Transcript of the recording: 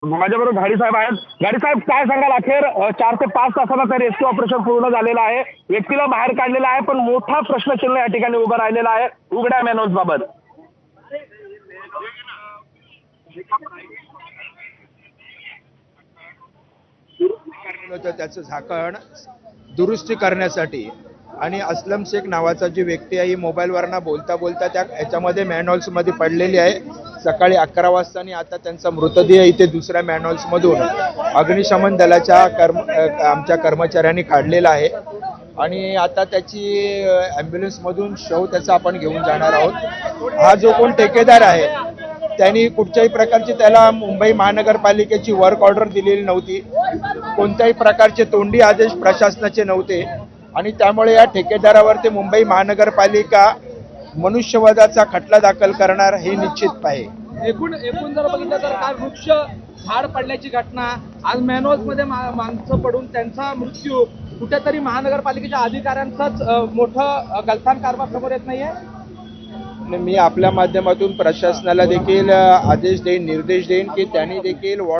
माझ्याबरोबर घाडी साहेब आहेत. घाडी साहेब, काय सांगाल? अखेर 4 ते 5 तासाला ते रेस्क्यू ऑपरेशन पूर्ण झालेलं आहे. व्यक्तीला बाहेर काढलेला आहे, पण मोठा प्रश्नचिन्ह या ठिकाणी उभा राहिलेला आहे उघड्या मॅनहोल्स बाबत. होतं त्याचं झाकण दुरुस्ती करण्यासाठी आणि अस्लम शेख नावाचा जी व्यक्ती आहे ही मोबाईलवरनं बोलता बोलता त्या ह्याच्यामध्ये मॅनहोल्समध्ये पडलेली आहे. सकाळी 11 वाजता आणि आता त्यांचा मृतदेह इथे दुसऱ्या मॅनहोल्समधून अग्निशमन दलाच्या आमच्या कर्मचाऱ्यांनी काढलेला आहे आणि आता त्याची ॲम्ब्युलन्समधून शव त्याचा आपण घेऊन जाणार आहोत. हा जो कोण ठेकेदार आहे त्यांनी कुठच्याही प्रकारची त्याला मुंबई महानगरपालिकेची वर्क ऑर्डर दिलेली नव्हती, कोणत्याही प्रकारचे तोंडी आदेश प्रशासनाचे नव्हते आणि त्यामुळे या ठेकेदारावर ते मुंबई महानगरपालिका मनुष्यवधाचा खटला दाखल करणार हे निश्चित आहे. एकूण जर बघितलं तर काय वृक्ष झाड पडल्याची घटना, आज मॅनहोल्समध्ये माणसं पडून त्यांचा मृत्यू, कुठेतरी महानगरपालिकेच्या अधिकाऱ्यांचाच मोठं गलथान कारभार समोर येत नाहीये. मी आपल्या माध्यमातून प्रशासनाला देखील आदेश देईन, निर्देश देईन की त्यांनी देखील